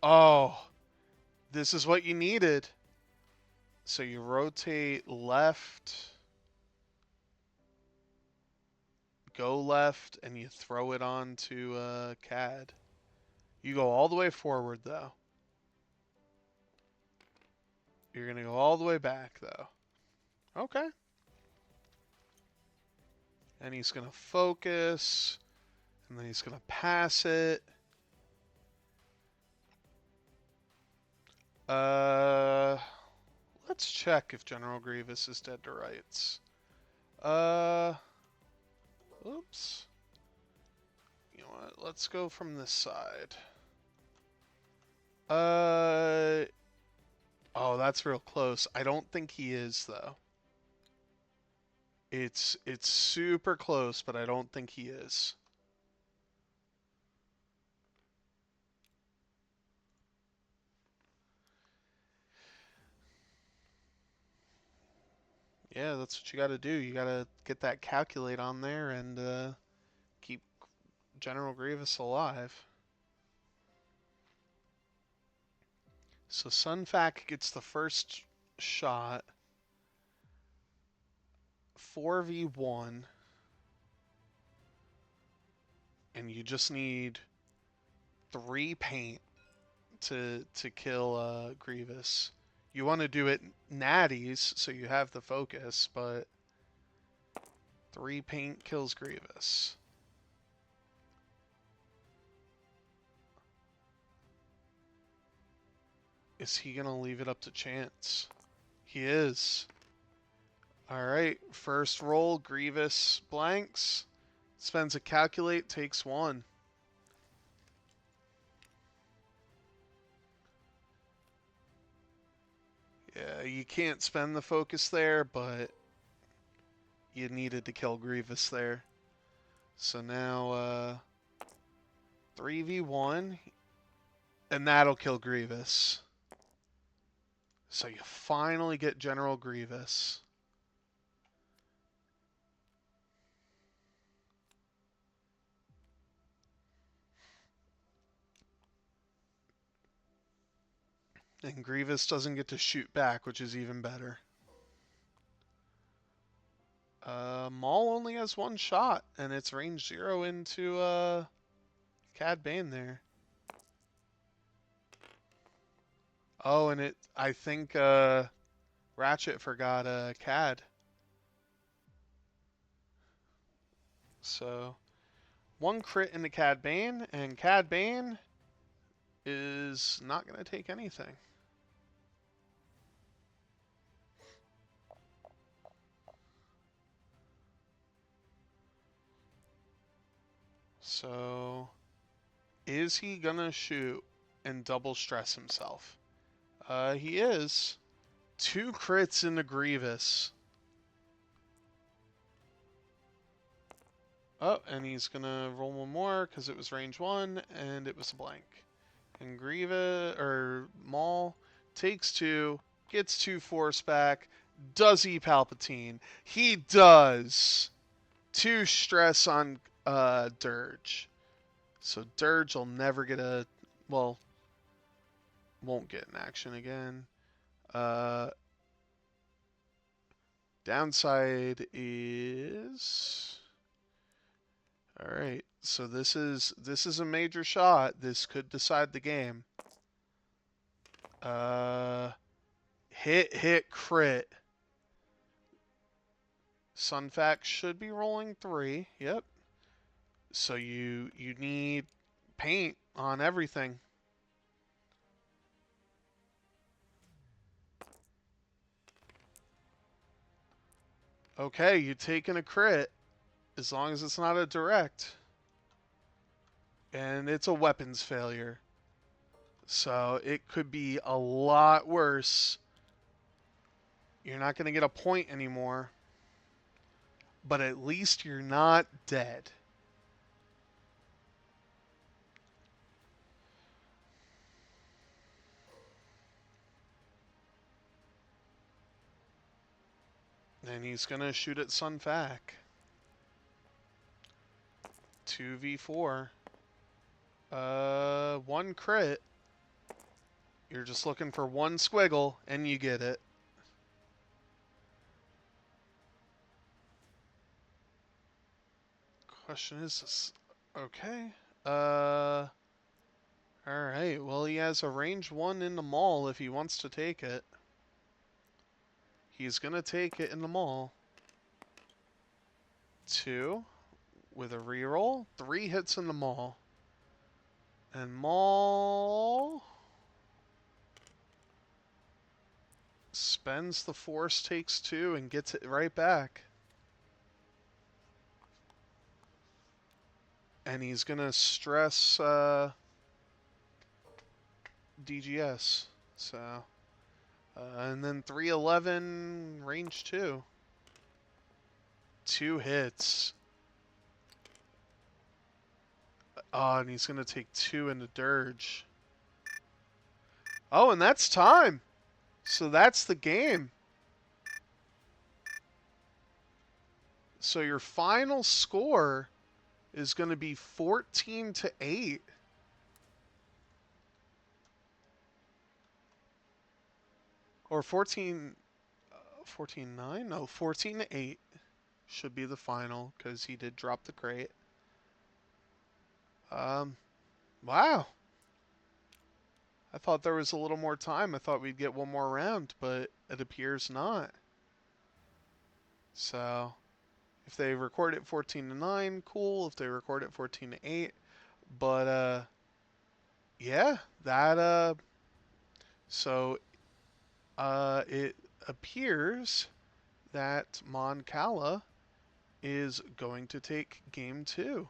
Oh, this is what you needed. So you rotate left, go left, and you throw it onto CAD. You go all the way forward, though. You're going to go all the way back, though. Okay. And he's going to focus, and then he's going to pass it. Let's check if General Grievous is dead to rights. Oops. You know what? Let's go from this side. Oh, that's real close. I don't think he is though. It's super close, but I don't think he is. Yeah, that's what you got to do. You got to get that calculate on there and keep General Grievous alive. So Sunfac gets the first shot. 4v1. And you just need 3 paint to kill Grievous. You want to do it natties so you have the focus, but 3 paint kills Grievous. Is he going to leave it up to chance? He is. Alright, first roll, Grievous blanks. Spends a calculate, takes 1. Yeah, you can't spend the focus there, but you needed to kill Grievous there. So now, 3v1, and that'll kill Grievous. So you finally get General Grievous. And Grievous doesn't get to shoot back, which is even better. Maul only has 1 shot, and it's range 0 into Cad Bane there. Oh, and I think Ratchet forgot Cad. So 1 crit into Cad Bane, and Cad Bane is not going to take anything. So is he going to shoot and double stress himself? He is. 2 crits into Grievous. Oh, and he's gonna roll 1 more because it was range 1 and it was a blank. And Grievous or Maul takes 2, gets 2 force back. Does he Palpatine? He does. 2 stress on Dirge. So Dirge will never get well, won't get an action again. Downside is all right. So this is a major shot. This could decide the game. Hit crit. Sunfax should be rolling 3. Yep. So you need paint on everything. Okay, you taking a crit as long as it's not a direct. And it's a weapons failure. So it could be a lot worse. You're not going to get a point anymore. But at least you're not dead. And he's going to shoot at Sunfac. 2v4. 1 crit. You're just looking for 1 squiggle, and you get it. Question is this okay? Alright, well he has a range 1 in the Maul if he wants to take it. He's gonna take it in the Maul. 2 with a reroll. 3 hits in the Maul. And Maul spends the force, takes 2, and gets it right back. And he's gonna stress DGS. So, and then 311 range 2. 2 hits. Oh, and he's gonna take 2 into Dirge. Oh, and that's time. So that's the game. So your final score is going to be 14-8. Or 14-9? No, 14-8 should be the final because he did drop the crate. Wow. I thought there was a little more time. I thought we'd get one more round, but it appears not. So if they record it 14-9, cool. If they record it 14-8, but yeah, that so it appears that Cala is going to take game two.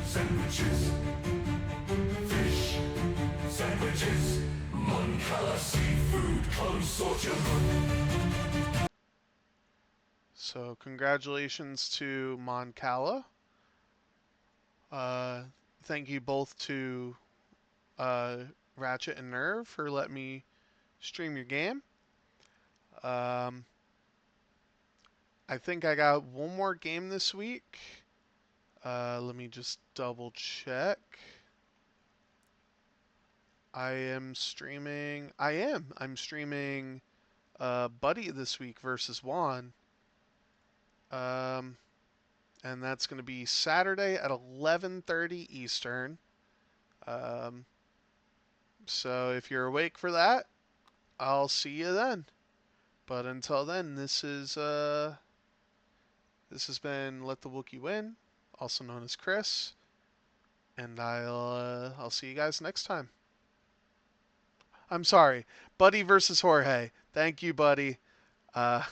Sandwiches. Fish. Sandwiches. Moncala Seafood Consortium. So congratulations to Cala. Uh, thank you both to uh, Ratchet and NERV for letting me stream your game. Um, I think I got one more game this week. Let me just double check. I am streaming. I'm streaming Buddy this week versus Juan. Um, and that's going to be Saturday at 11:30 Eastern. Um, so if you're awake for that, I'll see you then. But until then, this has been Let the Wookiee Win, also known as Chris, and I'll see you guys next time. I'm sorry, Buddy versus Jorge. Thank you, Buddy. Uh,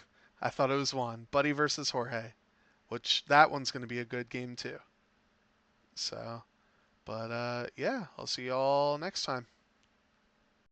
I thought it was Juan. Buddy versus Jorge, which that one's going to be a good game too. So, but yeah, I'll see you all next time.